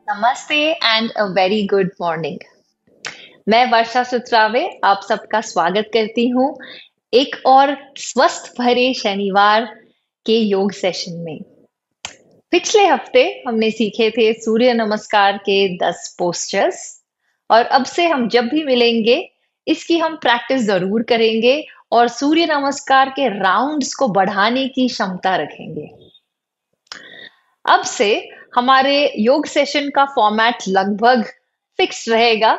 नमस्ते and a very good morning. मैं वर्षा सुत्रावे आप सबका स्वागत करती हूँ एक और स्वस्थ भरे शनिवार के योग सेशन में। पिछले हफ्ते हमने सीखे थे सूर्य नमस्कार के 10 पोस्चर्स और अब से हम जब भी मिलेंगे इसकी हम प्रैक्टिस जरूर करेंगे और सूर्य नमस्कार के राउंड्स को बढ़ाने की क्षमता रखेंगे। अब से हमारे योग सेशन का फॉर्मेट लगभग फिक्स रहेगा।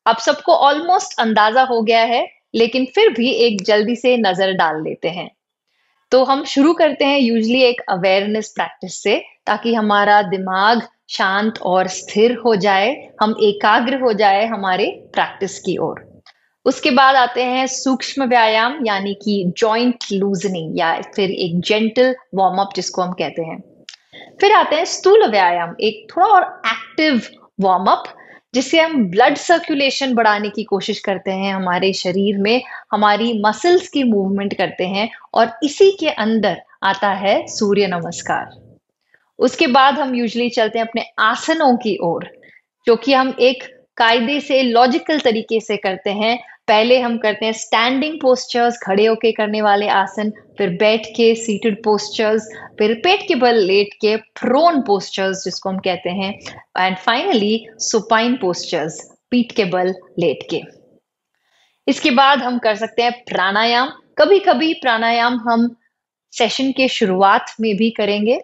आप सबको ऑलमोस्ट अंदाजा हो गया है, लेकिन फिर भी एक जल्दी से नजर डाल लेते हैं। तो हम शुरू करते हैं यूजली एक अवेयरनेस प्रैक्टिस से, ताकि हमारा दिमाग शांत और स्थिर हो जाए, हम एकाग्र हो जाए हमारे प्रैक्टिस की ओर। उसके बाद आते हैं सूक्ष्म व्यायाम यानी कि जॉइंट लूजनिंग या फिर एक जेंटल वार्म अप जिसको हम कहते हैं। फिर आते हैं स्थूल व्यायाम, एक थोड़ा और एक्टिव वार्म अप जिससे हम ब्लड सर्कुलेशन बढ़ाने की कोशिश करते हैं हमारे शरीर में, हमारी मसल्स की मूवमेंट करते हैं और इसी के अंदर आता है सूर्य नमस्कार। उसके बाद हम यूजुअली चलते हैं अपने आसनों की ओर, जो कि हम एक कायदे से लॉजिकल तरीके से करते हैं। पहले हम करते हैं स्टैंडिंग पोस्चर्स, खड़े होके करने वाले आसन, फिर बैठ के सीटेड पोस्चर्स, फिर पेट के बल लेट के प्रोन पोस्चर्स जिसको हम कहते हैं, एंड फाइनली सुपाइन पोस्चर्स, पीठ के बल लेट के। इसके बाद हम कर सकते हैं प्राणायाम। कभी कभी प्राणायाम हम सेशन के शुरुआत में भी करेंगे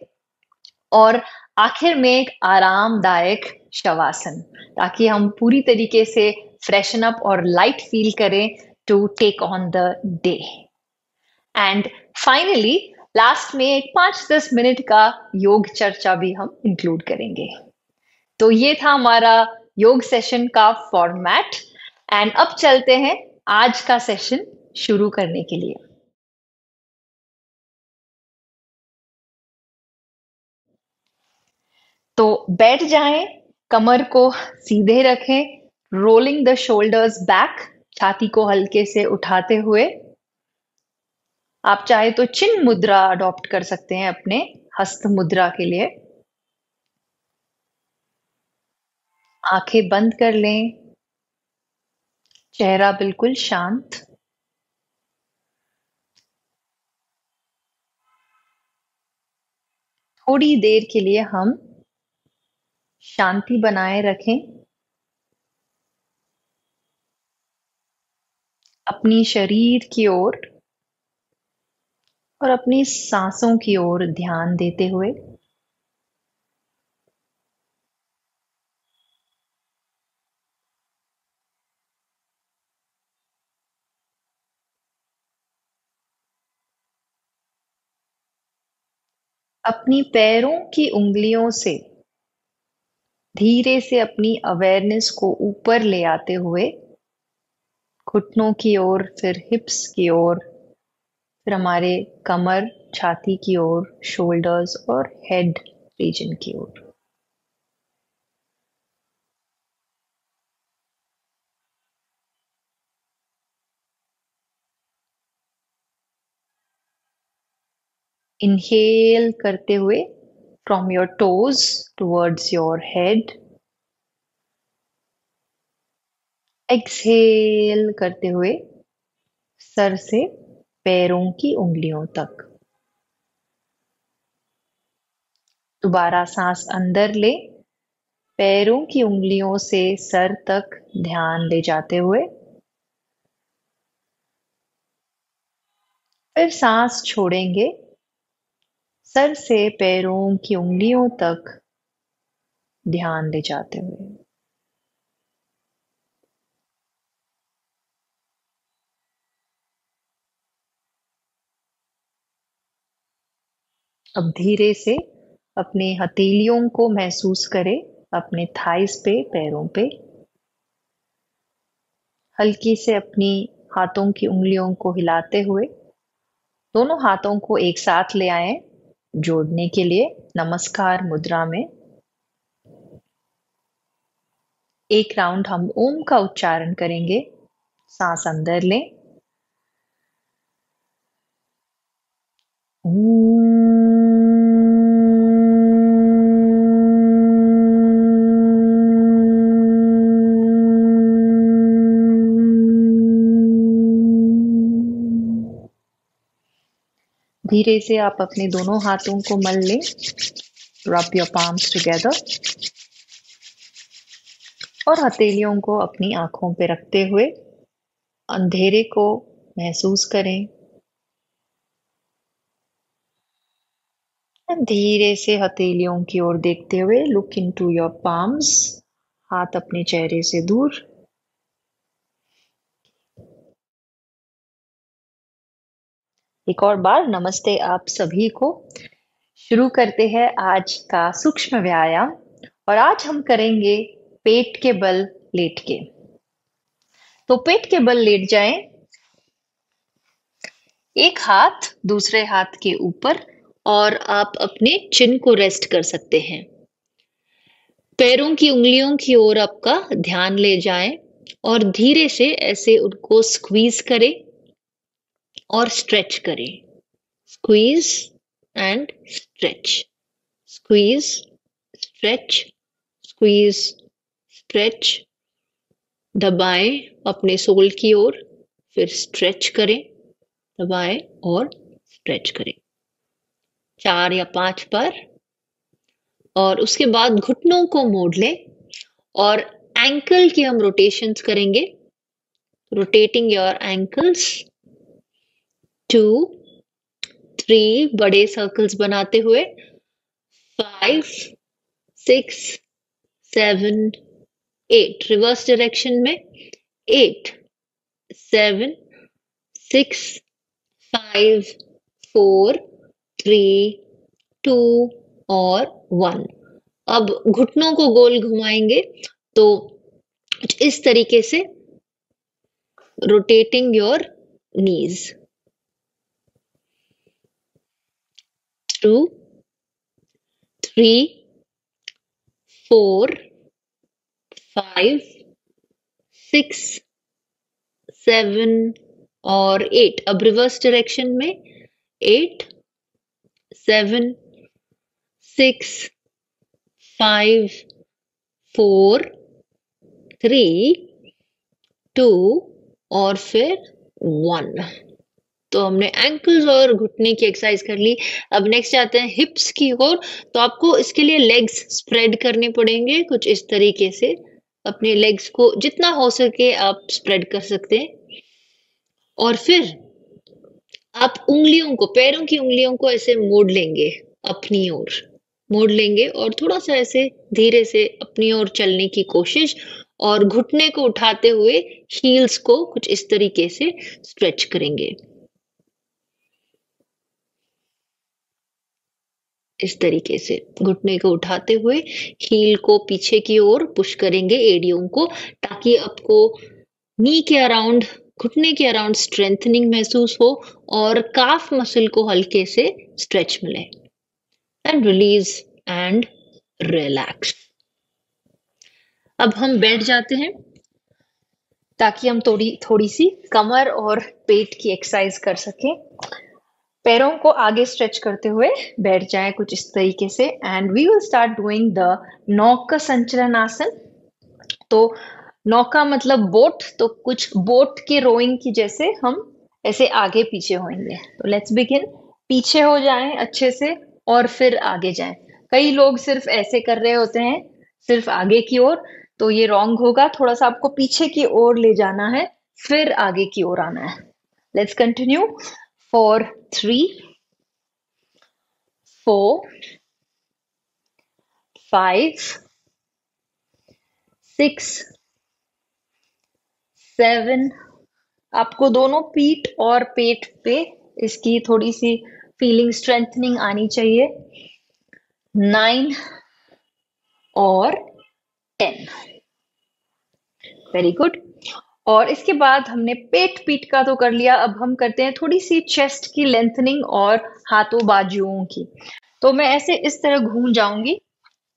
और आखिर में एक आरामदायक शवासन, ताकि हम पूरी तरीके से फ्रेशन अप और लाइट फील करें to take on the day. And finally last में एक 5-10 मिनट का योग चर्चा भी हम इंक्लूड करेंगे। तो ये था हमारा योग सेशन का फॉर्मेट एंड अब चलते हैं आज का सेशन शुरू करने के लिए। तो बैठ जाएं, कमर को सीधे रखें, रोलिंग द शोल्डर्स बैक, छाती को हल्के से उठाते हुए। आप चाहे तो चिन्ह मुद्रा अडॉप्ट कर सकते हैं अपने हस्त मुद्रा के लिए। आंखें बंद कर लें, चेहरा बिल्कुल शांत। थोड़ी देर के लिए हम शांति बनाए रखें, अपनी शरीर की ओर और अपनी सांसों की ओर ध्यान देते हुए। अपनी पैरों की उंगलियों से धीरे से अपनी अवेयरनेस को ऊपर ले आते हुए, घुटनों की ओर, फिर हिप्स की ओर, फिर हमारे कमर, छाती की ओर, शोल्डर्स और हेड रीजन की ओर। इनहेल करते हुए from your toes towards your head, exhale करते हुए सर से पैरों की उंगलियों तक। दोबारा सांस अंदर ले, पैरों की उंगलियों से सर तक ध्यान ले जाते हुए, फिर सांस छोड़ेंगे, सर से पैरों की उंगलियों तक ध्यान ले जाते हुए। अब धीरे से अपने हथेलियों को महसूस करें अपने थाइस पे, पैरों पे। हल्की से अपनी हाथों की उंगलियों को हिलाते हुए दोनों हाथों को एक साथ ले आए जोड़ने के लिए नमस्कार मुद्रा में। एक राउंड हम ओम का उच्चारण करेंगे। सांस अंदर लें। धीरे से आप अपने दोनों हाथों को मल लें। रब योर पाम्स टुगेदर और हथेलियों को अपनी आंखों पे रखते हुए अंधेरे को महसूस करें। धीरे से हथेलियों की ओर देखते हुए लुक इनटू योर पाम्स। हाथ अपने चेहरे से दूर। एक और बार नमस्ते आप सभी को। शुरू करते हैं आज का सूक्ष्म व्यायाम और आज हम करेंगे पेट के बल लेट के। तो पेट के बल लेट जाएं। एक हाथ दूसरे हाथ के ऊपर और आप अपने चिन को रेस्ट कर सकते हैं। पैरों की उंगलियों की ओर आपका ध्यान ले जाएं और धीरे से ऐसे उनको स्क्वीज करें और स्ट्रेच करें। Squeeze and stretch, squeeze, stretch, squeeze, stretch. दबाएं अपने सोल की ओर, फिर स्ट्रेच करें, दबाएं और स्ट्रेच करें 4 या 5 बार। और उसके बाद घुटनों को मोड़ लें और एंकल की हम रोटेशंस करेंगे। रोटेटिंग योर एंकल्स 2 3 बड़े सर्कल्स बनाते हुए 5 6 7 8 रिवर्स डायरेक्शन में 8 7 6 5 4 3 2 और 1। अब घुटनों को गोल घुमाएंगे तो इस तरीके से रोटेटिंग योर नीज 2 3 4 5 6 7 और 8। अब रिवर्स डायरेक्शन में 8 7 6 5 4 3 2 और फिर 1। तो हमने एंकल्स और घुटने की एक्सरसाइज कर ली। अब नेक्स्ट आते हैं हिप्स की ओर। तो आपको इसके लिए लेग्स स्प्रेड करने पड़ेंगे कुछ इस तरीके से। अपने लेग्स को जितना हो सके आप स्प्रेड कर सकते हैं और फिर आप उंगलियों को, पैरों की उंगलियों को ऐसे मोड़ लेंगे, अपनी ओर मोड़ लेंगे और थोड़ा सा ऐसे धीरे से अपनी ओर चलने की कोशिश और घुटने को उठाते हुए हील्स को कुछ इस तरीके से स्ट्रेच करेंगे। इस तरीके से घुटने को उठाते हुए हील को पीछे की ओर पुश करेंगे, एड़ियों को, ताकि आपको नी के अराउंड, घुटने के अराउंड स्ट्रेंथनिंग महसूस हो और काफ मसल को हल्के से स्ट्रेच मिले। And release and relax. अब हम बैठ जाते हैं ताकि हम थोड़ी सी कमर और पेट की एक्सरसाइज कर सकें। पैरों को आगे स्ट्रेच करते हुए बैठ जाएं कुछ इस तरीके से and we will start doing the नौका संचलन आसन। तो नौका मतलब बोट, तो कुछ बोट के रोइंग की जैसे हम ऐसे आगे पीछे होंगे। तो लेट्स बिगिन। पीछे हो जाएं अच्छे से और फिर आगे जाएं। कई लोग सिर्फ ऐसे कर रहे होते हैं, सिर्फ आगे की ओर, तो ये रॉन्ग होगा। थोड़ा सा आपको पीछे की ओर ले जाना है, फिर आगे की ओर आना है। Let's continue for 3 4 5 6 7। आपको दोनों पीठ और पेट पे इसकी थोड़ी सी फीलिंग स्ट्रेंथनिंग आनी चाहिए। 9 और 10। Very good. और इसके बाद हमने पेट पीठ का तो कर लिया। अब हम करते हैं थोड़ी सी चेस्ट की लेंथनिंग और हाथों बाजुओं की। तो मैं ऐसे इस तरह घूम जाऊंगी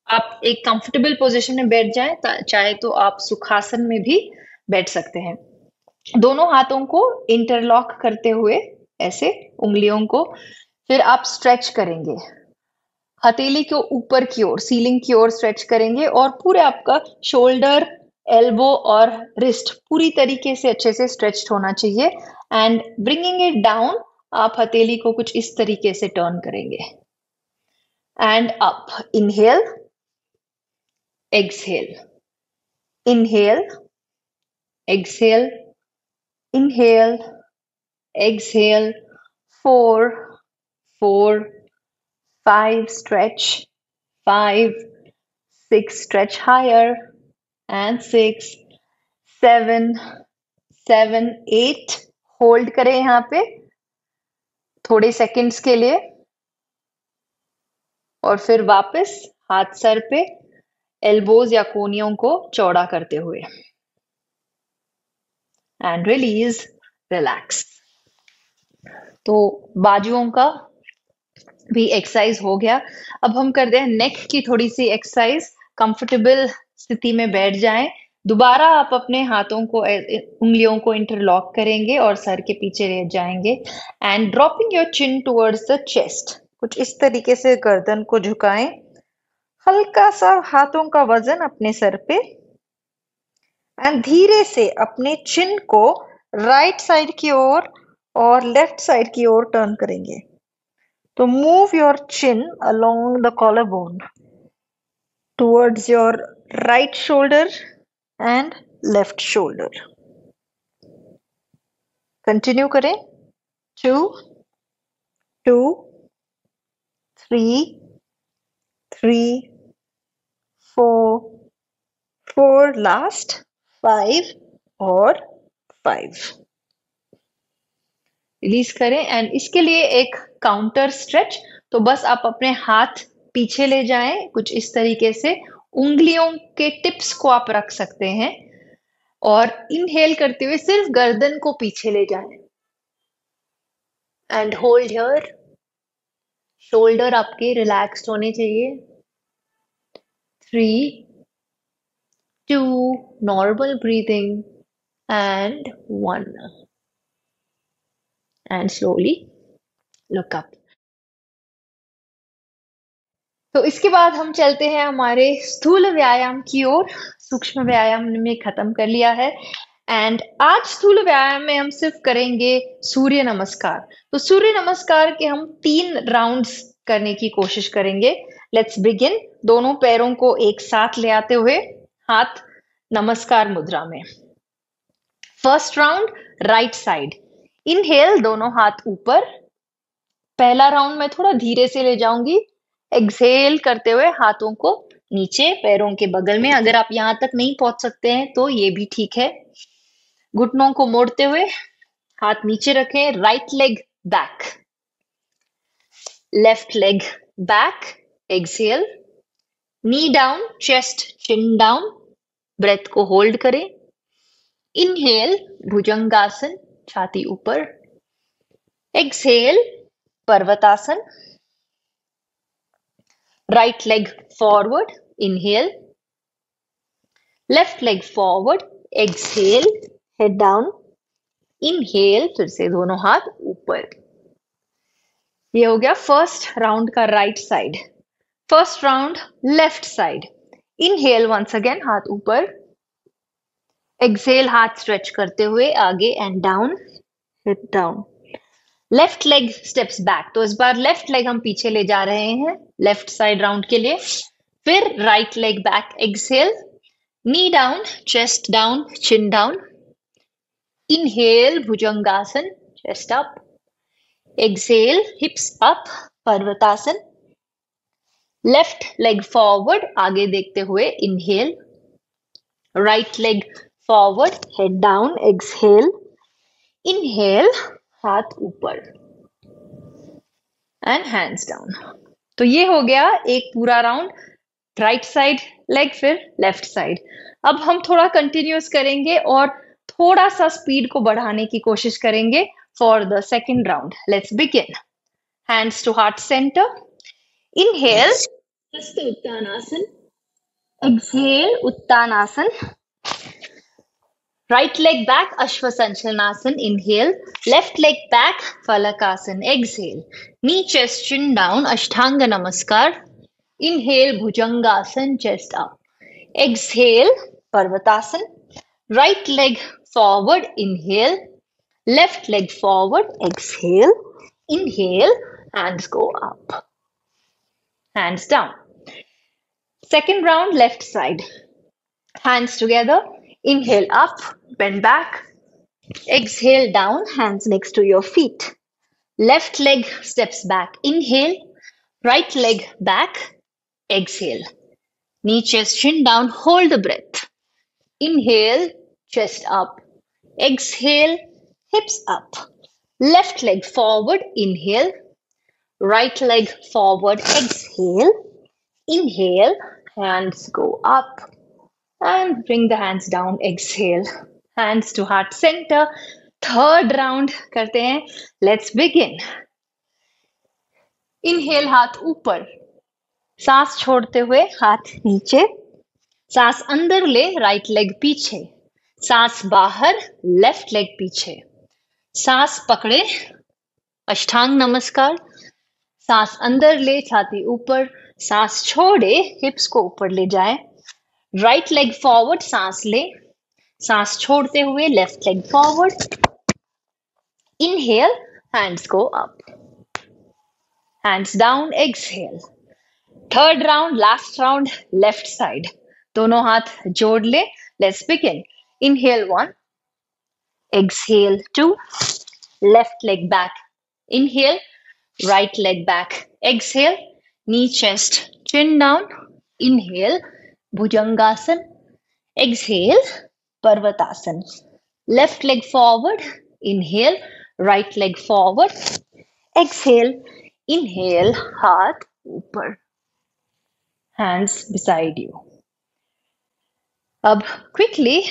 आप एक कंफर्टेबल पोजीशन में बैठ जाएं, चाहे तो आप सुखासन में भी बैठ सकते हैं। दोनों हाथों को इंटरलॉक करते हुए ऐसे उंगलियों को फिर आप स्ट्रेच करेंगे, हथेली को ऊपर की ओर सीलिंग की ओर स्ट्रेच करेंगे और पूरे आपका शोल्डर, एल्बो और रिस्ट पूरी तरीके से अच्छे से स्ट्रेच्ड होना चाहिए। एंड ब्रिंगिंग इट डाउन, आप हथेली को कुछ इस तरीके से टर्न करेंगे and up. Inhale, exhale, inhale, exhale, inhale, exhale. 4, 4, 5, stretch, 5, 6, stretch higher, and 6, 7, 7, 8. Hold करें यहाँ पे थोड़े सेकंड्स के लिए और फिर वापस हाथ सर पे, एल्बोज या कोहनियों को चौड़ा करते हुए एंड रिलीज, रिलैक्स। तो बाजुओं का भी एक्सरसाइज हो गया। अब हम करते हैं नेक की थोड़ी सी एक्सरसाइज। कंफर्टेबल स्थिति में बैठ जाएं। दोबारा आप अपने हाथों को, उंगलियों को इंटरलॉक करेंगे और सर के पीछे रह जाएंगे and dropping your chin towards the chest. कुछ इस तरीके से गर्दन को झुकाएं, हल्का सा हाथों का वजन अपने सर पे एंड धीरे से अपने चिन को राइट साइड की ओर और लेफ्ट साइड की ओर टर्न करेंगे। तो move your chin along the collar bone towards your right shoulder and left shoulder. Continue करें। 2, 2, 3, 3, 4, 4, लास्ट 5 और 5। रिलीज करें एंड इसके लिए एक काउंटर स्ट्रेच। तो बस आप अपने हाथ पीछे ले जाएं कुछ इस तरीके से, उंगलियों के टिप्स को आप रख सकते हैं और इनहेल करते हुए सिर्फ गर्दन को पीछे ले जाएं एंड होल्ड हियर। शोल्डर आपके रिलैक्स्ड होने चाहिए। 3, 2, normal breathing and 1 and slowly look up। तो इसके बाद हम चलते हैं हमारे स्थूल व्यायाम की ओर। सूक्ष्म व्यायाम में खत्म कर लिया है एंड आज स्थूल व्यायाम में हम सिर्फ करेंगे सूर्य नमस्कार। तो सूर्य नमस्कार के हम 3 राउंड्स करने की कोशिश करेंगे। Let's begin. दोनों पैरों को एक साथ ले आते हुए हाथ नमस्कार मुद्रा में। First round right side. Inhale, दोनों हाथ ऊपर। पहला राउंड मैं थोड़ा धीरे से ले जाऊंगी। एक्सहेल करते हुए हाथों को नीचे पैरों के बगल में। अगर आप यहां तक नहीं पहुंच सकते हैं तो ये भी ठीक है। घुटनों को मोड़ते हुए हाथ नीचे रखें। Right leg back, left leg back. Exhale, knee down, chest chin down. Breath को होल्ड करें। इनहेल, भुजंगासन, छाती ऊपर। Exhale, parvatasana. Right leg forward, inhale. Left leg forward, exhale, head down. Inhale, फिर से दोनों हाथ ऊपर। ये हो गया फर्स्ट राउंड का right side. First round left side. Inhale, once again हाथ ऊपर। एक्सहेल, हाथ स्ट्रेच करते हुए आगे and down, head down. Left leg steps back. तो इस बार लेफ्ट लेग हम पीछे ले जा रहे हैं लेफ्ट साइड राउंड के लिए। फिर right leg back. Exhale, knee down, chest down, chin down. Inhale, bhujangasana, chest up. Exhale, hips up, parvatasana. Left leg forward, आगे देखते हुए inhale. Right leg forward, head down. Exhale, inhale, हाथ ऊपर एंड हैंड्स डाउन। तो ये हो गया एक पूरा राउंड। राइट साइड लेग, फिर लेफ्ट साइड। अब हम थोड़ा कंटिन्यूअस करेंगे और थोड़ा सा स्पीड को बढ़ाने की कोशिश करेंगे for the second round. Let's begin. Hands to heart centre. Inhale, हस्त उत्तानासन। Exhale, Uttanasana. Right leg back, Ashwasanchalanasana. Inhale. Left leg back, Falakasana. Exhale. Knee, chest, chin down, Ashtanga Namaskar. Inhale, Bhujangasana, chest up. Exhale, Parvatasana. Right leg forward, inhale. Left leg forward, exhale. Inhale, hands go up. Hands down. Second round, left side. Hands together. Inhale up, bend back. Exhale down, hands next to your feet. Left leg steps back. Inhale. Right leg back. Exhale. Knee, chest, chin down. Hold the breath. Inhale, chest up. Exhale, hips up. Left leg forward. Inhale. Right leg forward. Exhale. Inhale. Hands go up. And bring the hands down. Exhale. Hands to heart center. Third round करते हैं. Let's begin. Inhale, हाथ ऊपर. सांस छोड़ते हुए हाथ नीचे. सांस अंदर ले, राइट लेग पीछे. सांस बाहर, लेफ्ट लेग पीछे. सांस पकड़े, अष्टांग नमस्कार. सांस अंदर ले, छाती ऊपर. सांस छोड़े, हिप्स को ऊपर ले जाए. राइट लेग फॉरवर्ड, सांस ले. सांस छोड़ते हुए left leg forward. Inhale, hands go up. Hands down, exhale. Third round, last round, left side. दोनों हाथ जोड़ ले. Let's begin. Inhale 1, exhale 2, left leg back. Inhale, right leg back. Exhale, knee, chest, chin down. Inhale, Bhujangasana. Exhale, Parvatasana. Left leg forward. Inhale, right leg forward. Exhale, inhale, हाथ ऊपर. Hands beside you. अब quickly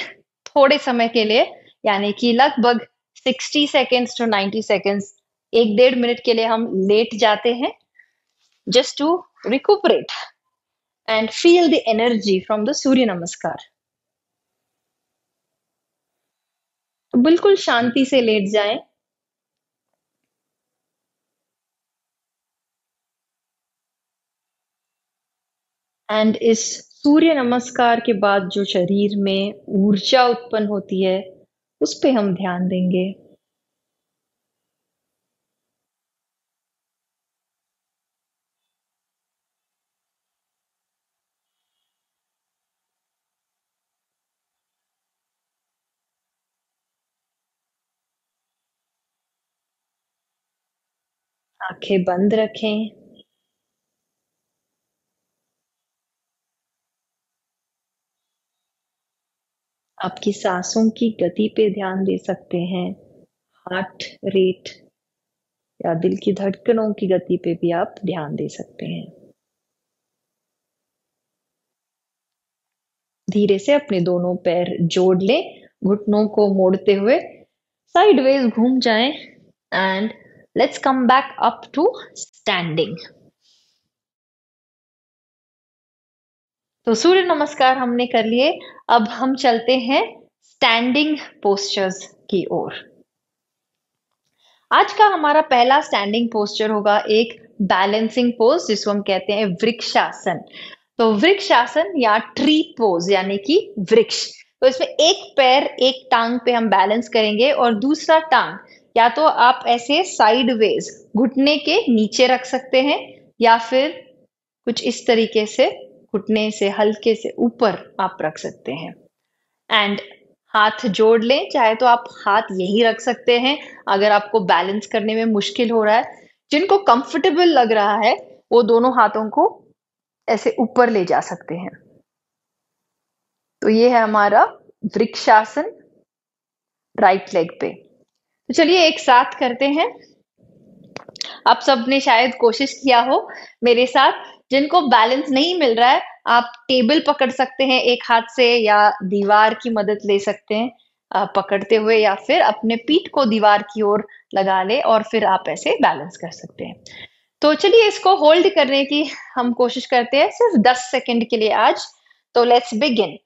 थोड़े समय के लिए, यानी कि लगभग 60 सेकेंड्स टू 90 सेकेंड्स, 1-1.5 मिनट के लिए हम लेट जाते हैं, just to recuperate and feel the energy from the Surya Namaskar. तो बिल्कुल शांति से लेट जाएं. एंड इस सूर्य नमस्कार के बाद जो शरीर में ऊर्जा उत्पन्न होती है, उस पे हम ध्यान देंगे. आंखें बंद रखें. आपकी सांसों की गति पे ध्यान दे सकते हैं. हार्ट रेट या दिल की धड़कनों की गति पे भी आप ध्यान दे सकते हैं. धीरे से अपने दोनों पैर जोड़ लें. घुटनों को मोड़ते हुए साइडवेज घूम जाएं. And let's come back up to standing. तो सूर्य नमस्कार हमने कर लिए. अब हम चलते हैं स्टैंडिंग पोस्चर्स की ओर. आज का हमारा पहला स्टैंडिंग पोस्चर होगा एक बैलेंसिंग पोज, जिसको हम कहते हैं वृक्षासन. तो वृक्षासन या ट्री पोज यानी कि वृक्ष. तो इसमें एक पैर एक टांग पे हम बैलेंस करेंगे और दूसरा टांग या तो आप ऐसे साइडवेज घुटने के नीचे रख सकते हैं या फिर कुछ इस तरीके से घुटने से हल्के से ऊपर आप रख सकते हैं. एंड हाथ जोड़ लें. चाहे तो आप हाथ यही रख सकते हैं अगर आपको बैलेंस करने में मुश्किल हो रहा है. जिनको कंफर्टेबल लग रहा है वो दोनों हाथों को ऐसे ऊपर ले जा सकते हैं. तो ये है हमारा वृक्षासन राइट लेग पे. तो चलिए एक साथ करते हैं. आप सबने शायद कोशिश किया हो मेरे साथ. जिनको बैलेंस नहीं मिल रहा है, आप टेबल पकड़ सकते हैं एक हाथ से या दीवार की मदद ले सकते हैं पकड़ते हुए, या फिर अपने पीठ को दीवार की ओर लगा ले और फिर आप ऐसे बैलेंस कर सकते हैं. तो चलिए इसको होल्ड करने की हम कोशिश करते हैं सिर्फ 10 सेकंड के लिए आज. तो let's begin.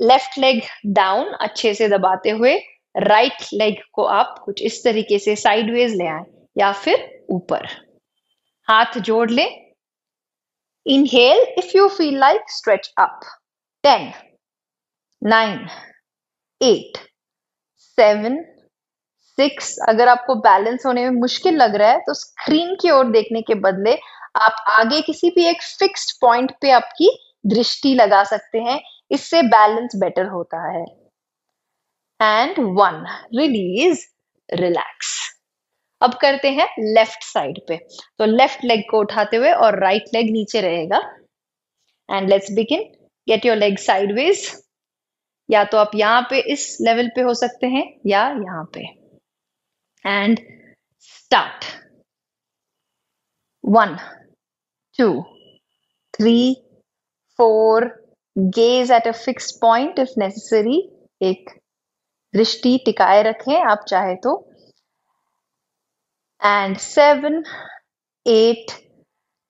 Left leg down अच्छे से दबाते हुए राइट लेग को आप कुछ इस तरीके से साइडवेज ले आए या फिर ऊपर, हाथ जोड़ ले। Inhale if you feel like, stretch up. 10, 9, 8, 7, 6। अगर आपको बैलेंस होने में मुश्किल लग रहा है तो स्क्रीन की ओर देखने के बदले आप आगे किसी भी एक फिक्स्ड पॉइंट पे आपकी दृष्टि लगा सकते हैं, इससे बैलेंस बेटर होता है। And 1, release, relax. अब करते हैं लेफ्ट साइड पे, तो लेफ्ट लेग को उठाते हुए और राइट लेग नीचे रहेगा। And let's begin. Get your leg sideways, या तो आप यहाँ पे इस लेवल पे हो सकते हैं या यहाँ पे। And start. 1, 2, 3, 4, gaze at a fixed point if necessary। एक दृष्टि टिकाए रखें आप चाहे तो। And 7, 8,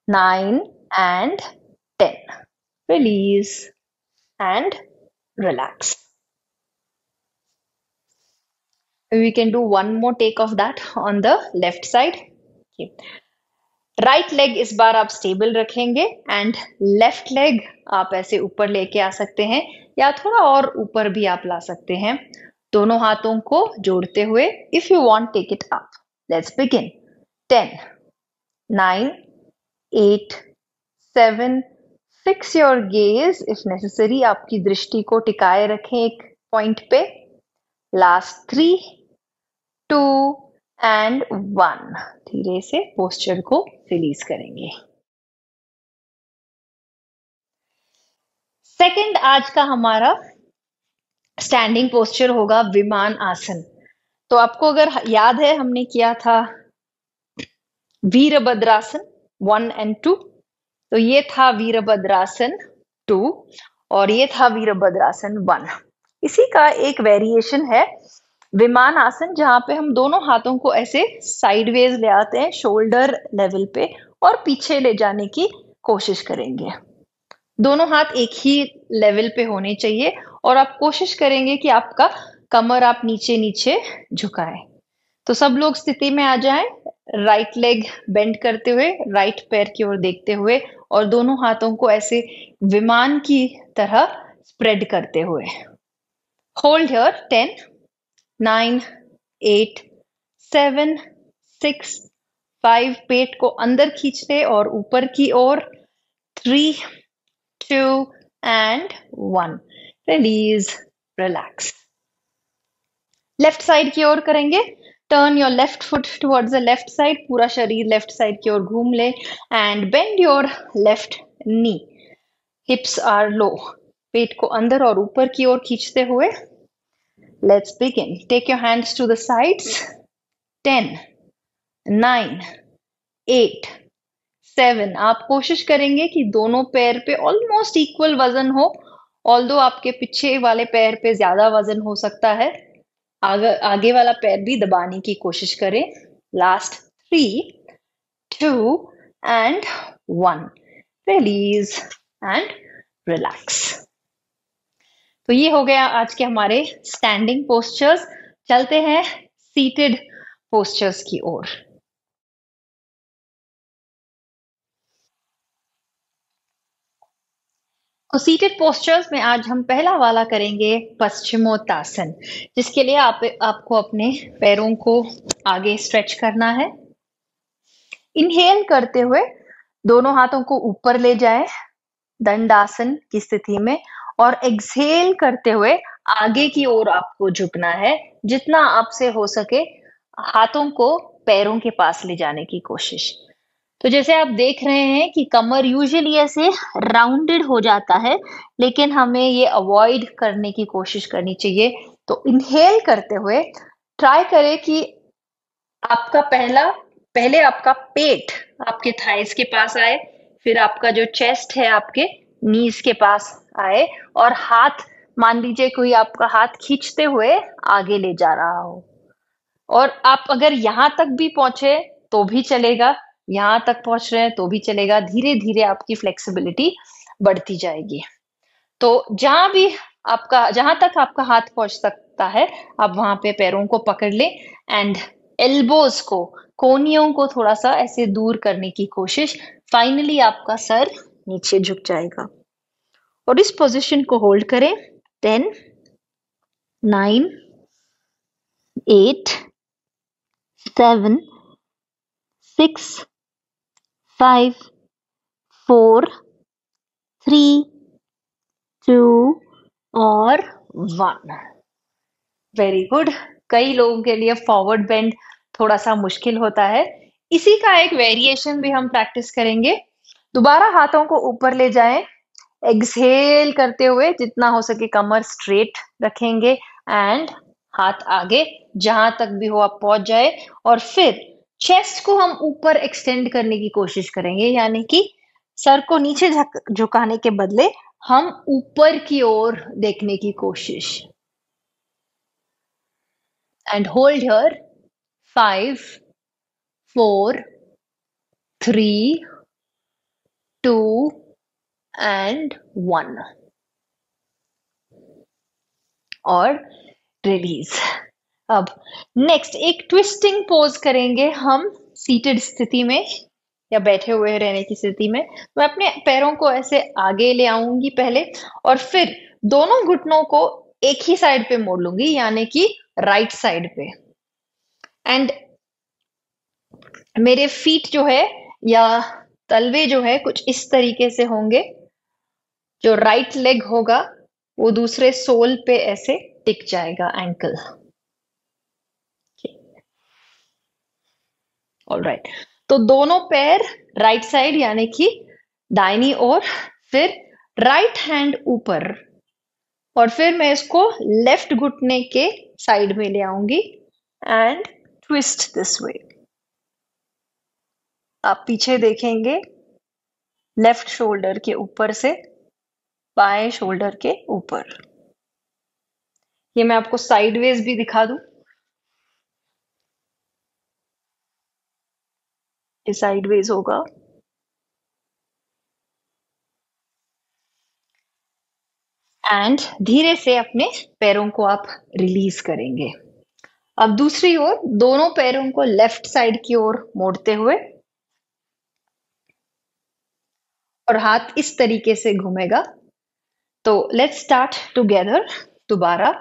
9 and 10. Release and relax. We can do one more take of that on the left side. Okay. Right leg इस बार आप स्टेबल रखेंगे एंड लेफ्ट लेग आप ऐसे ऊपर लेके आ सकते हैं या थोड़ा और ऊपर भी आप ला सकते हैं, दोनों हाथों को जोड़ते हुए। If you want take it up. Let's begin. 10, 9, 8, 7। Fix your gaze if necessary, आपकी दृष्टि को टिकाए रखें एक पॉइंट पे। Last 3, 2 and 1। धीरे से पोस्चर को रिलीज करेंगे। सेकंड आज का हमारा स्टैंडिंग पोस्चर होगा विमान आसन। तो आपको अगर याद है हमने किया था वीरभद्रासन 1 and 2, तो ये था वीरभद्रासन 2 और ये था वीरभद्रासन 1। इसी का एक वेरिएशन है विमान आसन, जहां पे हम दोनों हाथों को ऐसे साइडवेज ले आते हैं शोल्डर लेवल पे और पीछे ले जाने की कोशिश करेंगे। दोनों हाथ एक ही लेवल पे होने चाहिए और आप कोशिश करेंगे कि आपका कमर आप नीचे नीचे झुकाएं। तो सब लोग स्थिति में आ जाएं, राइट लेग बेंड करते हुए, राइट पैर की ओर देखते हुए और दोनों हाथों को ऐसे विमान की तरह स्प्रेड करते हुए। Hold here. 10, 9, 8, 7, 6, 5। पेट को अंदर खींचते और ऊपर की ओर। 3, 2 and 1। Release, relax. Left side की ओर करेंगे। Turn your left foot towards the left side, पूरा शरीर लेफ्ट साइड की ओर घूम ले and bend your left knee. Hips are low, पेट को अंदर और ऊपर की ओर खींचते हुए। Let's begin. Take your hands to the sides. 10, 9, 8, 7। आप कोशिश करेंगे कि दोनों पैर पे ऑलमोस्ट इक्वल वजन हो, ऑल्दो आपके पीछे वाले पैर पे ज्यादा वजन हो सकता है। आगे वाला पैर भी दबाने की कोशिश करें। Last 3, 2 and 1। Release and relax. तो ये हो गया आज के हमारे स्टैंडिंग पोस्चर्स। चलते हैं सीटेड पोस्चर्स की ओर। तो सीटेड पोस्चर्स में आज हम पहला वाला करेंगे पश्चिमोत्तासन, जिसके लिए आपको अपने पैरों को आगे स्ट्रेच करना है। इनहेल करते हुए दोनों हाथों को ऊपर ले जाएं दंडासन की स्थिति में और एक्सहेल करते हुए आगे की ओर आपको झुकना है। जितना आपसे हो सके हाथों को पैरों के पास ले जाने की कोशिश। तो जैसे आप देख रहे हैं कि कमर यूजुअली ऐसे राउंडेड हो जाता है, लेकिन हमें ये अवॉइड करने की कोशिश करनी चाहिए। तो इनहेल करते हुए ट्राई करें कि आपका पहले आपका पेट आपके थाइस के पास आए, फिर आपका जो चेस्ट है आपके नीज के पास आए और हाथ, मान लीजिए कोई आपका हाथ खींचते हुए आगे ले जा रहा हो। और आप अगर यहां तक भी पहुंचे तो भी चलेगा, यहां तक पहुंच रहे हैं तो भी चलेगा। धीरे धीरे आपकी फ्लेक्सिबिलिटी बढ़ती जाएगी। तो जहां तक आपका हाथ पहुंच सकता है, आप वहां पे पैरों को पकड़ लें एंड एल्बोज को, कोहनियों को थोड़ा सा ऐसे दूर करने की कोशिश। फाइनली आपका सर नीचे झुक जाएगा और इस पोजीशन को होल्ड करें। 10, 9, 8, 7, 6, 5, 4, 3, 2 और 1। Very good. कई लोगों के लिए फॉरवर्ड बेंड थोड़ा सा मुश्किल होता है, इसी का एक वेरिएशन भी हम प्रैक्टिस करेंगे। दोबारा हाथों को ऊपर ले जाएं, एक्सहेल करते हुए जितना हो सके कमर स्ट्रेट रखेंगे एंड हाथ आगे जहां तक भी हो आप पहुंच जाए, और फिर चेस्ट को हम ऊपर एक्सटेंड करने की कोशिश करेंगे, यानी कि सर को नीचे झुकाने के बदले हम ऊपर की ओर देखने की कोशिश। And hold here. 5, 4, 3, 2 एंड 1 और रिलीज। अब नेक्स्ट एक ट्विस्टिंग पोज करेंगे हम सीटेड स्थिति में या बैठे हुए रहने की स्थिति में। मैं अपने पैरों को ऐसे आगे ले आऊंगी पहले, और फिर दोनों घुटनों को एक ही साइड पे मोड़ लूंगी, यानी कि राइट साइड पे। एंड मेरे फीट जो है या तलवे जो है कुछ इस तरीके से होंगे। जो राइट लेग होगा वो दूसरे सोल पे ऐसे टिक जाएगा, एंकल। ऑलराइट, तो दोनों पैर राइट साइड यानी कि दाहिनी ओर, फिर राइट हैंड ऊपर, और फिर मैं इसको लेफ्ट घुटने के साइड में ले आऊंगी एंड ट्विस्ट दिस वे। आप पीछे देखेंगे, लेफ्ट शोल्डर के ऊपर से बाएं शोल्डर के ऊपर। ये मैं आपको साइडवेज भी दिखा दूं। ये साइडवेज होगा। एंड धीरे से अपने पैरों को आप रिलीज करेंगे। अब दूसरी ओर दोनों पैरों को लेफ्ट साइड की ओर मोड़ते हुए, और हाथ इस तरीके से घूमेगा। तो लेट्स स्टार्ट टुगेदर। दोबारा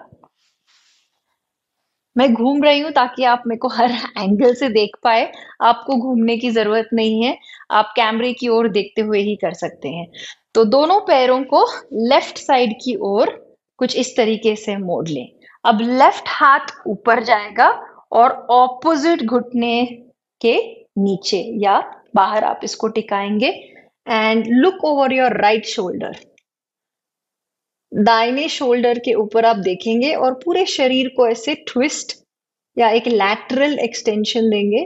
मैं घूम रही हूं ताकि आप मेरे को हर एंगल से देख पाए। आपको घूमने की जरूरत नहीं है, आप कैमरे की ओर देखते हुए ही कर सकते हैं। तो दोनों पैरों को लेफ्ट साइड की ओर कुछ इस तरीके से मोड़ लें। अब लेफ्ट हाथ ऊपर जाएगा और ऑपोजिट घुटने के नीचे या बाहर आप इसको टिकाएंगे and look over your right shoulder. दाहिने शोल्डर के ऊपर आप देखेंगे और पूरे शरीर को ऐसे ट्विस्ट या एक लैटरल एक्सटेंशन देंगे।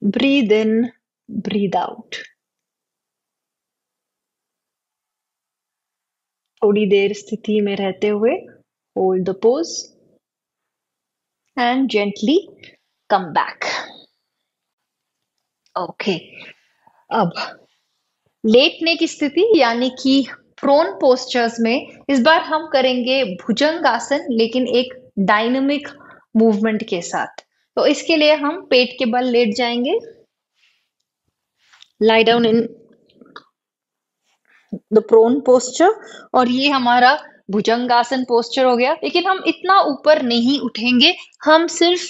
Breathe in, breathe out. थोड़ी देर स्थिति में रहते हुए hold the pose and gently come back. Okay, अब लेटने की स्थिति यानी कि प्रोन पोस्चर्स में इस बार हम करेंगे भुजंगासन, लेकिन एक डायनामिक मूवमेंट के साथ। तो इसके लिए हम पेट के बल लेट जाएंगे। Lie down in the prone posture, और ये हमारा भुजंगासन पोस्चर हो गया। लेकिन हम इतना ऊपर नहीं उठेंगे, हम सिर्फ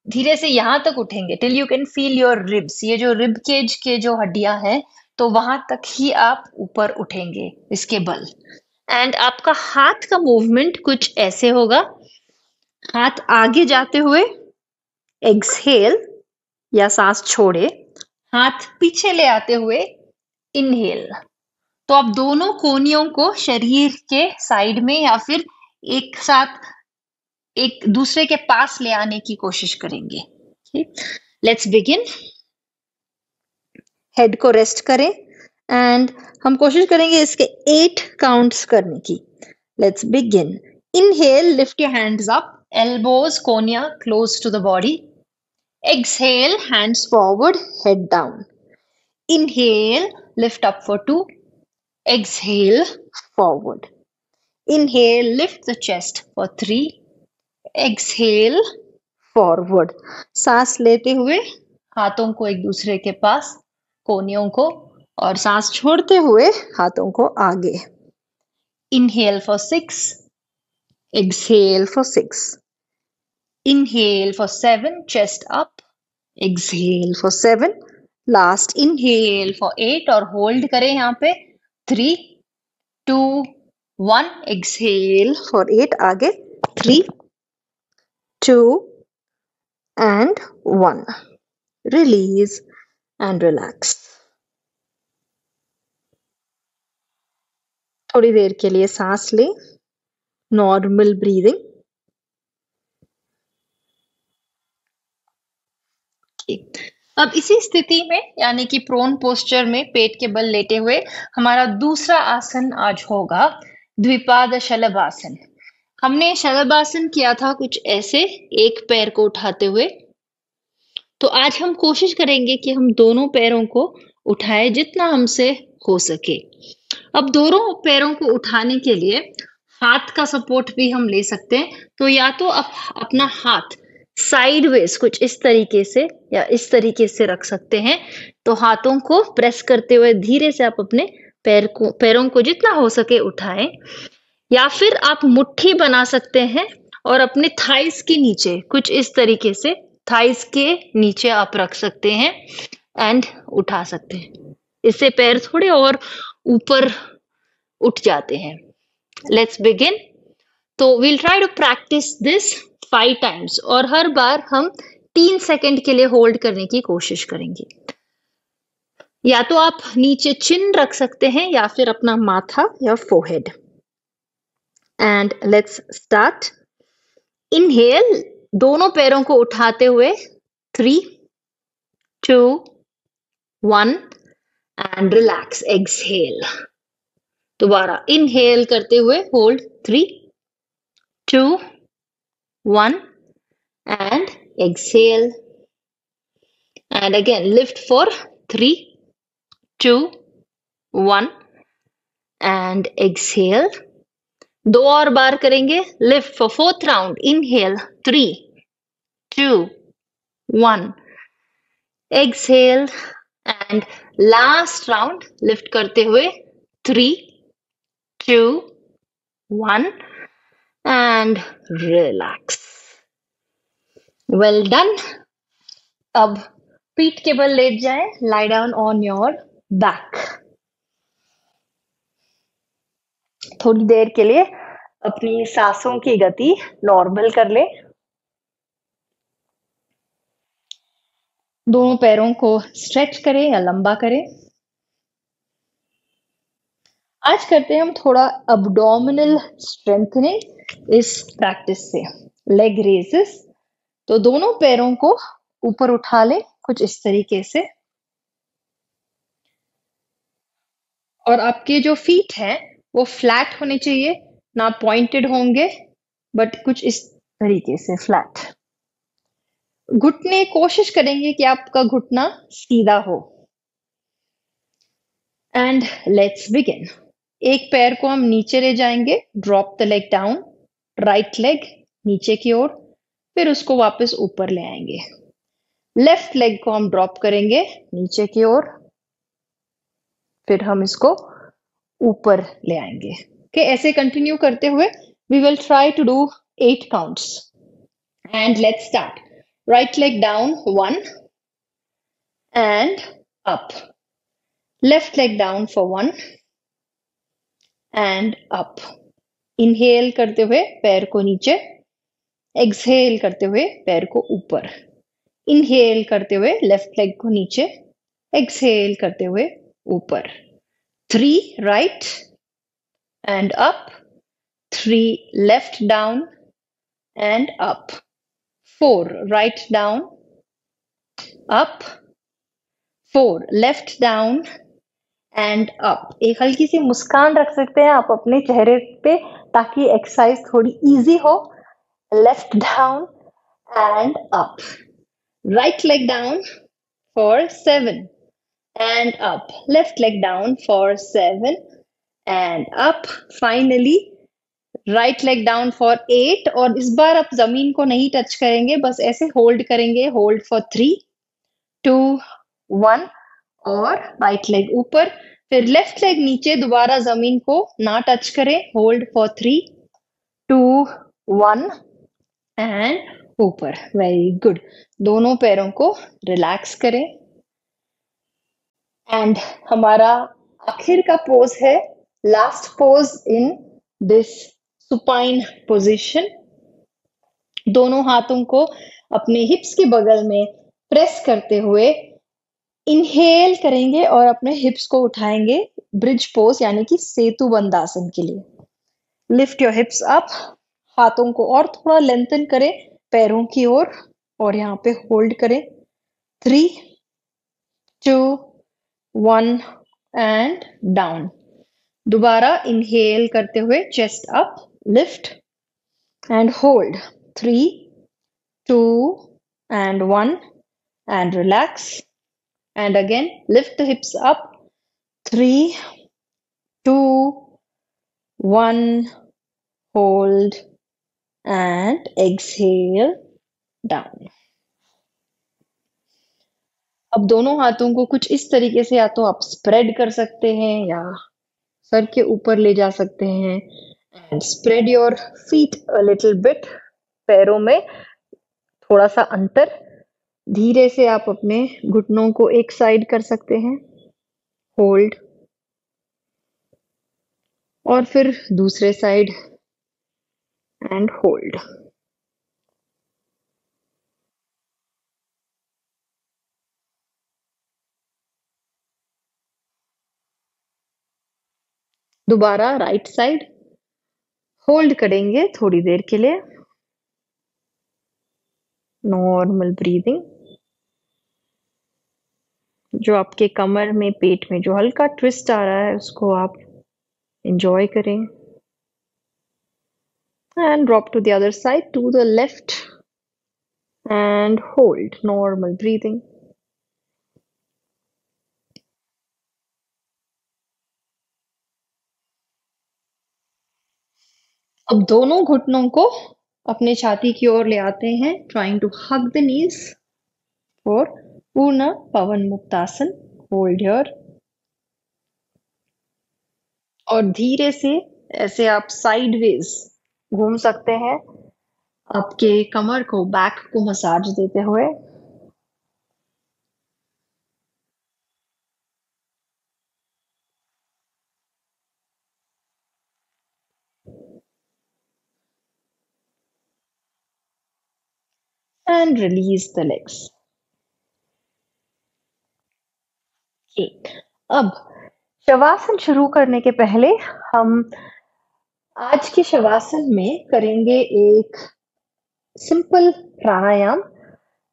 धीरे से यहां तक उठेंगे till you can feel your ribs. ये जो रिब केज के जो हड्डियां हैं, तो वहां तक ही आप ऊपर उठेंगे इसके बल। एंड आपका हाथ का मूवमेंट कुछ ऐसे होगा। हाथ आगे जाते हुए एक्सहेल या सांस छोड़े, हाथ पीछे ले आते हुए इनहेल। तो आप दोनों कोहनियों को शरीर के साइड में या फिर एक साथ एक दूसरे के पास ले आने की कोशिश करेंगे। Let's begin. हेड को रेस्ट करें एंड हम कोशिश करेंगे इसके 8 काउंट्स करने की। Let's begin. Inhale, lift your hands up, elbows कोनिया close to the body. Exhale, hands forward, head down. Inhale, lift up for 2. Exhale, forward. Inhale, lift the chest for 3. Exhale, forward. सांस लेते हुए हाथों को एक दूसरे के पास, कोहनियों को, और सांस छोड़ते हुए हाथों को आगे. Inhale for 6. Exhale for 6. Inhale for 7, chest up. Exhale for 7. Last inhale for 8 और hold करें यहाँ पे. 3, 2, 1. Exhale for 8. आगे. 3, 2 and 1. Release and relax. थोड़ी देर के लिए सांस लें. Normal breathing. अब इसी स्थिति में यानी कि प्रोन पोस्चर में पेट के बल लेटे हुए हमारा दूसरा आसन आज होगा द्विपाद शलभासन. हमने शलभासन किया था कुछ ऐसे, एक पैर को उठाते हुए. तो आज हम कोशिश करेंगे कि हम दोनों पैरों को उठाएं जितना हमसे हो सके. अब दोनों पैरों को उठाने के लिए हाथ का सपोर्ट भी हम ले सकते हैं. तो या तो अपना हाथ साइडवेज कुछ इस तरीके से या इस तरीके से रख सकते हैं. तो हाथों को प्रेस करते हुए धीरे से आप अपने पैरों को जितना हो सके उठाएं. या फिर आप मुट्ठी बना सकते हैं और अपने थाइस के नीचे कुछ इस तरीके से थाइस के नीचे आप रख सकते हैं एंड उठा सकते हैं. इससे पैर थोड़े और ऊपर उठ जाते हैं. Let's begin. तो we'll try to practice this 5 times और हर बार हम 3 सेकंड के लिए होल्ड करने की कोशिश करेंगे. या तो आप नीचे चिन रख सकते हैं या फिर अपना माथा या forehead. And let's start. Inhale, दोनों पैरों को उठाते हुए 3, 2, 1 एंड रिलैक्स. एक्सहेल. दोबारा इनहेल करते हुए hold 3, 2, 1 and exhale. And again lift for 3, 2, 1 and exhale. 2 और बार करेंगे. Lift for 4th round. Inhale 3, 2, 1. Exhale and last round lift करते हुए 3, 2, 1 and relax. Well done. अब पीठ के बल लेट जाए. Lie down on your back. थोड़ी देर के लिए अपनी सांसों की गति नॉर्मल कर ले. दोनों पैरों को स्ट्रेच करें या लंबा करें. आज करते हैं हम थोड़ा abdominal strengthening इस प्रैक्टिस से. Leg raises. तो दोनों पैरों को ऊपर उठा लें कुछ इस तरीके से. और आपके जो फीट हैं वो फ्लैट होने चाहिए, ना पॉइंटेड होंगे, बट कुछ इस तरीके से फ्लैट. घुटने कोशिश करेंगे कि आपका घुटना सीधा हो. And let's begin. एक पैर को हम नीचे ले जाएंगे. Drop the leg down. Right leg नीचे की ओर, फिर उसको वापस ऊपर ले आएंगे. लेफ्ट लेग को हम ड्रॉप करेंगे नीचे की ओर, फिर हम इसको ऊपर ले आएंगे. ओके, ऐसे कंटिन्यू करते हुए we will try to do 8 counts. And let's start. Right leg down 1 and up. Left leg down for 1 and up. Inhale करते हुए पैर को नीचे. एक्सहेल करते हुए पैर को ऊपर. इनहेल करते हुए लेफ्ट लेग को नीचे. एक्सहेल करते हुए ऊपर. 3 right and up. 3 left down and up. 4 write down up. 4 left down and up. एक हल्की सी मुस्कान रख सकते हैं आप अपने चेहरे पे ताकि एक्सरसाइज थोड़ी इजी हो. Left down and up. Right leg down for 7 and up. Left leg down for 7 and up, finally right leg down for 8, और इस बार आप जमीन को नहीं टच करेंगे, बस ऐसे होल्ड करेंगे, होल्ड फॉर 3, 2, 1, और राइट लेग ऊपर, फिर लेफ्ट लेग नीचे, दोबारा जमीन को ना टच करें, होल्ड फॉर 3, 2, 1, एंड ऊपर। Very good. दोनों पैरों को रिलैक्स करें, एंड हमारा आखिर का पोज है, last pose in this supine position. दोनों हाथों को अपने हिप्स के बगल में प्रेस करते हुए इनहेल करेंगे और अपने हिप्स को उठाएंगे ब्रिज पोज यानी कि सेतु बंद आसन के लिए। लिफ्ट योर हिप्स अप, हाथों को और थोड़ा लेंथन करें पैरों की ओर, और यहाँ पे होल्ड करें 3, 2, 1, एंड डाउन। दोबारा इनहेल करते हुए chest up, lift and hold 3, 2, and 1, and relax, and again lift the hips up, 3, 2, 1, hold, and exhale down. अब दोनों हाथों को कुछ इस तरीके से या तो आप स्प्रेड कर सकते हैं या सर के ऊपर ले जा सकते हैं, and spread your feet a little bit, पैरों में थोड़ा सा अंतर, धीरे से आप अपने घुटनों को एक साइड कर सकते हैं, होल्ड, और फिर दूसरे साइड एंड होल्ड। दोबारा राइट साइड होल्ड करेंगे थोड़ी देर के लिए, नॉर्मल ब्रीदिंग। जो आपके कमर में, पेट में जो हल्का ट्विस्ट आ रहा है उसको आप एंजॉय करें, and drop to the other side, to the left, and hold, normal breathing. अब दोनों घुटनों को अपने छाती की ओर ले आते हैं, trying to hug the knees for पूर्ण पवन मुक्तासन, होल्ड हियर, और धीरे से ऐसे आप साइडवेज घूम सकते हैं, आपके कमर को, बैक को मसाज देते हुए। And release the legs. अब शवासन शुरू करने के पहले हम आज के शवासन में करेंगे एक सिंपल प्राणायाम।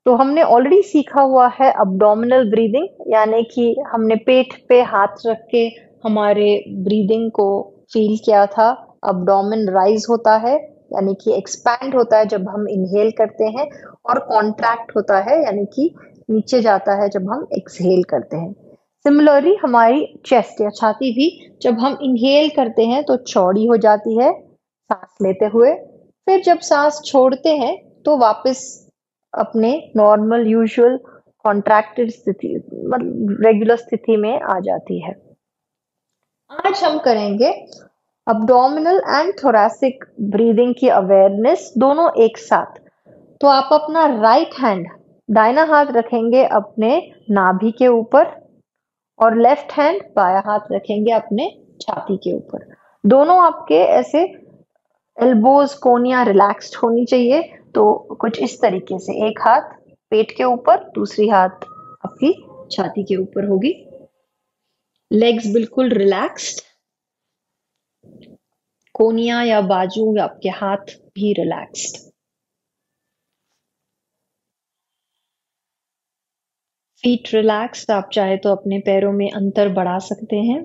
तो हमने ऑलरेडी सीखा हुआ है अब्डोमिनल ब्रीदिंग, यानी कि हमने पेट पे हाथ रख के हमारे ब्रीदिंग को फील किया था। अब्डोमेन राइज होता है यानी कि एक्सपैंड होता है जब हम इनहेल करते हैं, और कॉन्ट्रैक्ट होता है यानी कि नीचे जाता है जब हम एक्सहेल करते हैं। सिमिलरली हमारी चेस्ट या छाती भी जब हम इनहेल करते हैं तो चौड़ी हो जाती है सांस लेते हुए, फिर जब सांस छोड़ते हैं तो वापस अपने नॉर्मल यूजुअल कॉन्ट्रैक्टेड स्थिति, मतलब रेगुलर स्थिति में आ जाती है। आज हम करेंगे अब्डोमिनल एंड थोरैसिक ब्रीदिंग की अवेयरनेस दोनों एक साथ। तो आप अपना राइट हैंड, दाहिना हाथ रखेंगे अपने नाभि के ऊपर, और लेफ्ट हैंड बायां हाथ रखेंगे अपने छाती के ऊपर। दोनों आपके ऐसे एल्बोज, कोनिया रिलैक्स्ड होनी चाहिए। तो कुछ इस तरीके से, एक हाथ पेट के ऊपर, दूसरी हाथ आपकी छाती के ऊपर होगी, लेग्स बिल्कुल रिलैक्स्ड, कोनिया या बाजू या आपके हाथ भी रिलैक्स्ड। फीट रिलैक्स्ड, आप चाहे तो अपने पैरों में अंतर बढ़ा सकते हैं।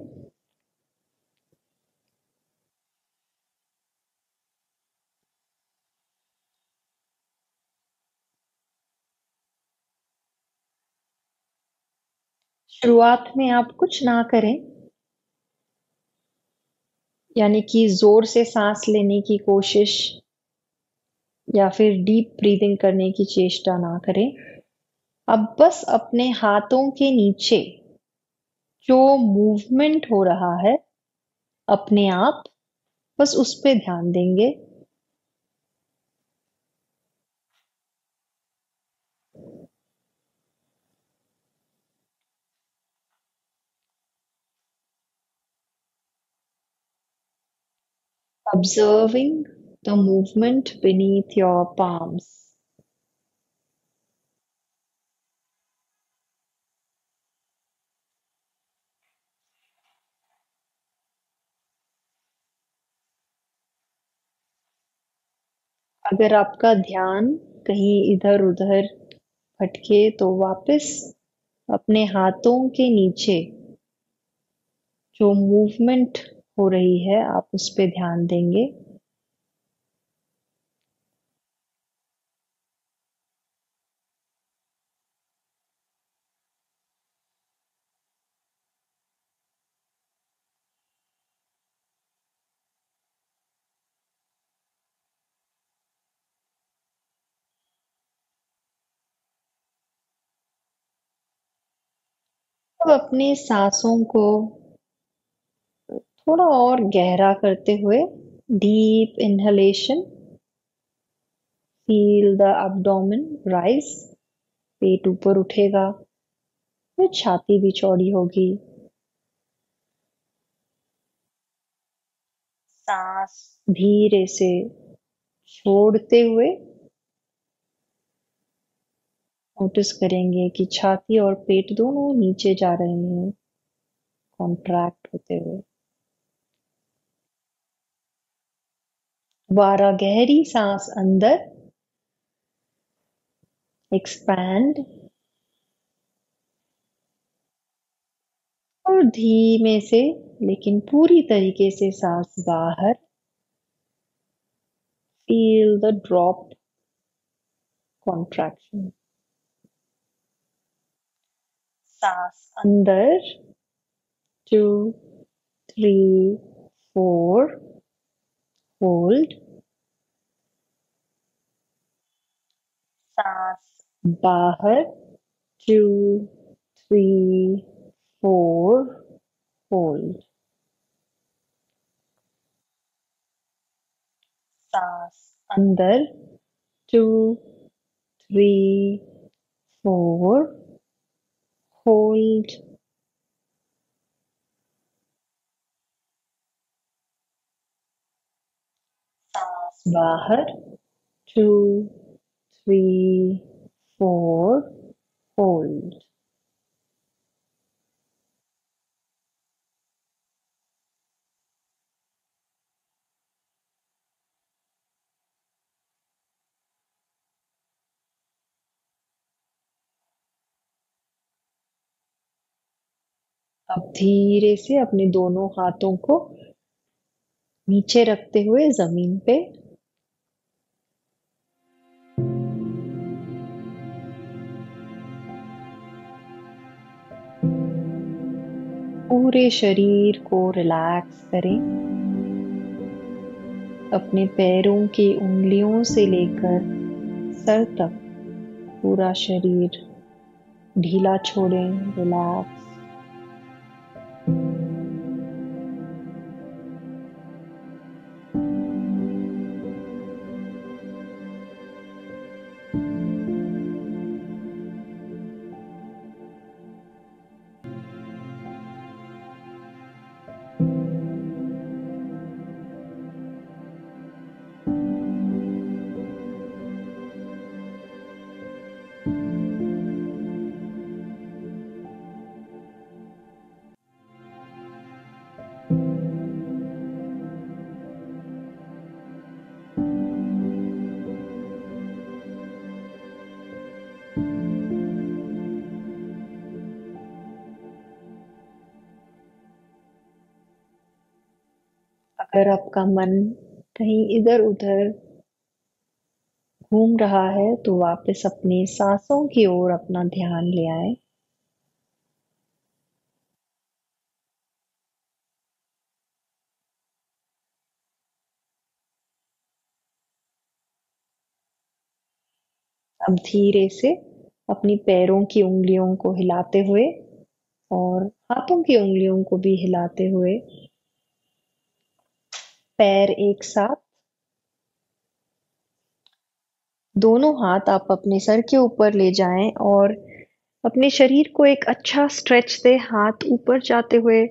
शुरुआत में आप कुछ ना करें, यानी कि जोर से सांस लेने की कोशिश या फिर डीप ब्रीदिंग करने की चेष्टा ना करें। अब बस अपने हाथों के नीचे जो मूवमेंट हो रहा है अपने आप, बस उस पे ध्यान देंगे। Observing the movement beneath your palms. अगर आपका ध्यान कहीं इधर-उधर भटके तो वापस अपने हाथों के नीचे जो मूवमेंट हो रही है आप उस पे ध्यान देंगे। अब अपनी सांसों को थोड़ा और गहरा करते हुए deep inhalation, feel the abdomen rise, पेट ऊपर उठेगा, फिर छाती भी चौड़ी होगी। सांस धीरे से छोड़ते हुए नोटिस करेंगे कि छाती और पेट दोनों नीचे जा रहे हैं, कॉन्ट्रैक्ट होते हुए। दोबारा गहरी सांस अंदर, एक्सपैंड, और धीमे से लेकिन पूरी तरीके से सांस बाहर। Feel the drop, contraction. सांस अंदर, 2, 3, 4, होल्ड। सांस बाहर, 2, 3, 4, होल्ड। सांस अंदर, 2, 3, 4, होल्ड। सांस बाहर, 2, 3, 4, होल्ड। अब धीरे से अपने दोनों हाथों को नीचे रखते हुए जमीन पे पूरे शरीर को रिलैक्स करें। अपने पैरों की उंगलियों से लेकर सर तक पूरा शरीर ढीला छोड़ें, रिलैक्स। अगर आपका मन कहीं इधर-उधर घूम रहा है तो वापस अपनी सांसों की ओर अपना ध्यान ले आए। अब धीरे से अपनी पैरों की उंगलियों को हिलाते हुए और हाथों की उंगलियों को भी हिलाते हुए पैर एक साथ, दोनों हाथ आप अपने सर के ऊपर ले जाएं और अपने शरीर को एक अच्छा स्ट्रेच दें, हाथ ऊपर जाते हुए,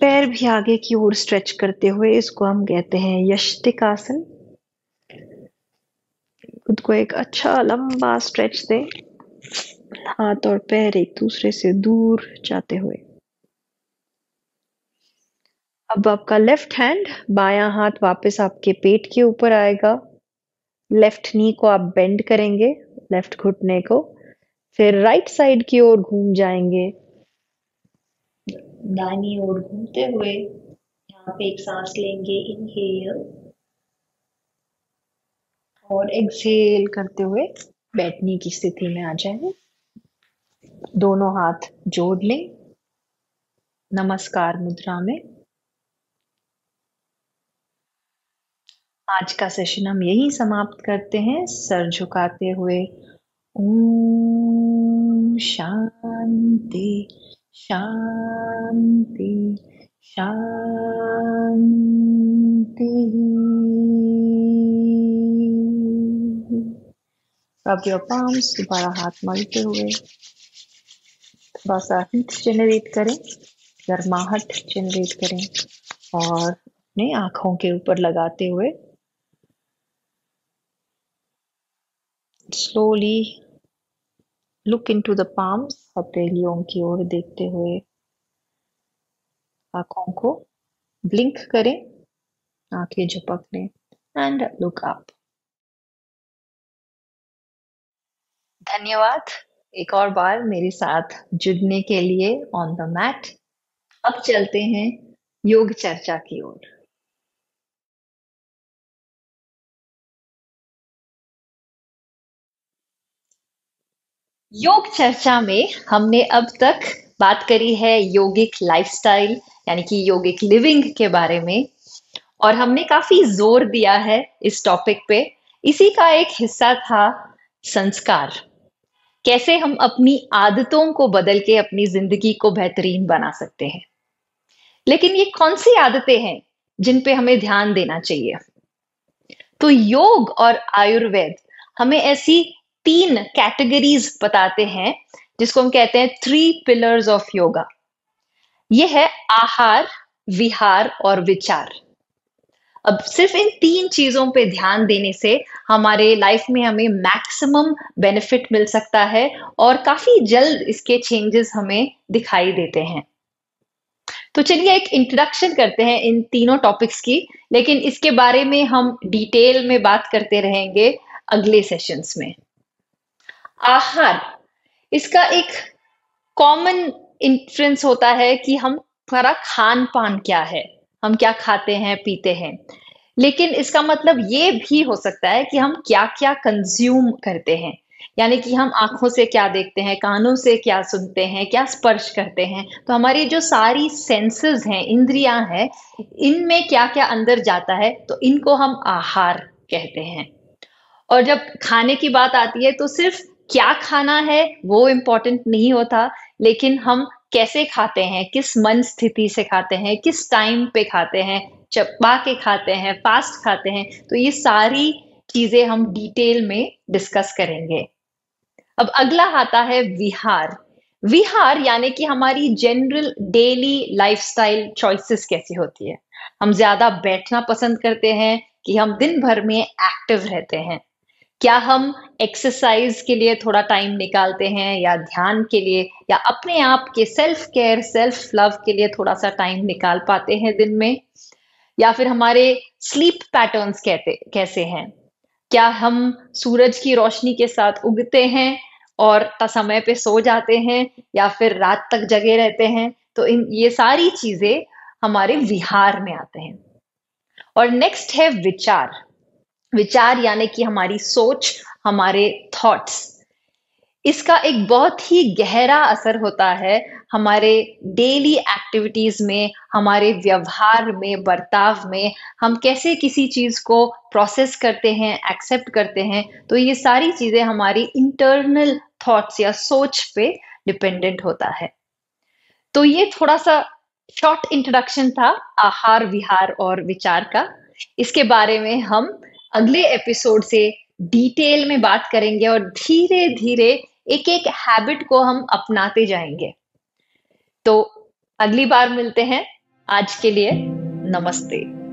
पैर भी आगे की ओर स्ट्रेच करते हुए। इसको हम कहते हैं यष्टिकासन। खुद को एक अच्छा लंबा स्ट्रेच दें, हाथ और पैर एक दूसरे से दूर जाते हुए। अब आपका लेफ्ट हैंड, बायां हाथ वापस आपके पेट के ऊपर आएगा। लेफ्ट नी को आप बेंड करेंगे, लेफ्ट घुटने को, फिर राइट साइड की ओर घूम जाएंगे, दाहिनी ओर घूमते हुए यहाँ पे एक सांस लेंगे, इनहेल, और एक्सहेल करते हुए बैठने की स्थिति में आ जाएं। दोनों हाथ जोड़ लें नमस्कार मुद्रा में। आज का सेशन हम यही समाप्त करते हैं, सर झुकाते हुए। ओम शांति शांति शांति। रब योर पाम्स, दोबारा हाथ मलते हुए थोड़ा सा हीट जनरेट करें, गर्माहट जनरेट करें और अपने आंखों के ऊपर लगाते हुए slowly look into the palms, हथेलियों की ओर देखते हुए आंखों को ब्लिंक करें, आंखें झपक लें एंड लुक अप। धन्यवाद एक और बार मेरे साथ जुड़ने के लिए ऑन द मैट। अब चलते हैं योग चर्चा की ओर। योग चर्चा में हमने अब तक बात करी है योगिक लाइफस्टाइल यानी कि योगिक लिविंग के बारे में, और हमने काफी जोर दिया है इस टॉपिक पे। इसी का एक हिस्सा था संस्कार, कैसे हम अपनी आदतों को बदल के अपनी जिंदगी को बेहतरीन बना सकते हैं। लेकिन ये कौन सी आदतें हैं जिन पे हमें ध्यान देना चाहिए? तो योग और आयुर्वेद हमें ऐसी 3 कैटेगरीज बताते हैं जिसको हम कहते हैं 3 पिलर्स ऑफ योगा। ये है आहार, विहार और विचार। अब सिर्फ इन 3 चीजों पे ध्यान देने से हमारे लाइफ में हमें मैक्सिमम बेनिफिट मिल सकता है और काफी जल्द इसके चेंजेस हमें दिखाई देते हैं। तो चलिए एक इंट्रोडक्शन करते हैं इन तीनों टॉपिक्स की, लेकिन इसके बारे में हम डिटेल में बात करते रहेंगे अगले सेशंस में। आहार, इसका एक कॉमन इन्फ्लुएंस होता है कि हमारा खान पान क्या है, हम क्या खाते हैं पीते हैं, लेकिन इसका मतलब ये भी हो सकता है कि हम क्या क्या कंज्यूम करते हैं, यानी कि हम आंखों से क्या देखते हैं, कानों से क्या सुनते हैं, क्या स्पर्श करते हैं। तो हमारी जो सारी सेंसेस हैं, इंद्रियां हैं, इनमें क्या क्या अंदर जाता है, तो इनको हम आहार कहते हैं। और जब खाने की बात आती है तो सिर्फ क्या खाना है वो इम्पोर्टेंट नहीं होता, लेकिन हम कैसे खाते हैं, किस मन स्थिति से खाते हैं, किस टाइम पे खाते हैं, चबा के खाते हैं, फास्ट खाते हैं, तो ये सारी चीजें हम डिटेल में डिस्कस करेंगे। अब अगला आता है विहार। विहार यानी कि हमारी जनरल डेली लाइफस्टाइल चॉइसेस कैसी होती है। हम ज्यादा बैठना पसंद करते हैं कि हम दिन भर में एक्टिव रहते हैं? क्या हम एक्सरसाइज के लिए थोड़ा टाइम निकालते हैं, या ध्यान के लिए, या अपने आप के सेल्फ केयर, सेल्फ लव के लिए थोड़ा सा टाइम निकाल पाते हैं दिन में? या फिर हमारे स्लीप पैटर्न्स कैसे हैं? क्या हम सूरज की रोशनी के साथ उगते हैं और समय पे सो जाते हैं, या फिर रात तक जगे रहते हैं? तो ये सारी चीजें हमारे विहार में आते हैं। और नेक्स्ट है विचार। विचार यानी कि हमारी सोच, हमारे थॉट्स। इसका एक बहुत ही गहरा असर होता है हमारे डेली एक्टिविटीज में, हमारे व्यवहार में, बर्ताव में हम कैसे किसी चीज को प्रोसेस करते हैं, एक्सेप्ट करते हैं, तो ये सारी चीजें हमारी इंटरनल थॉट्स या सोच पे डिपेंडेंट होता है। तो ये थोड़ा सा शॉर्ट इंट्रोडक्शन था आहार, विहार और विचार का। इसके बारे में हम अगले एपिसोड से डिटेल में बात करेंगे और धीरे धीरे एक एक हैबिट को हम अपनाते जाएंगे। तो अगली बार मिलते हैं। आज के लिए नमस्ते।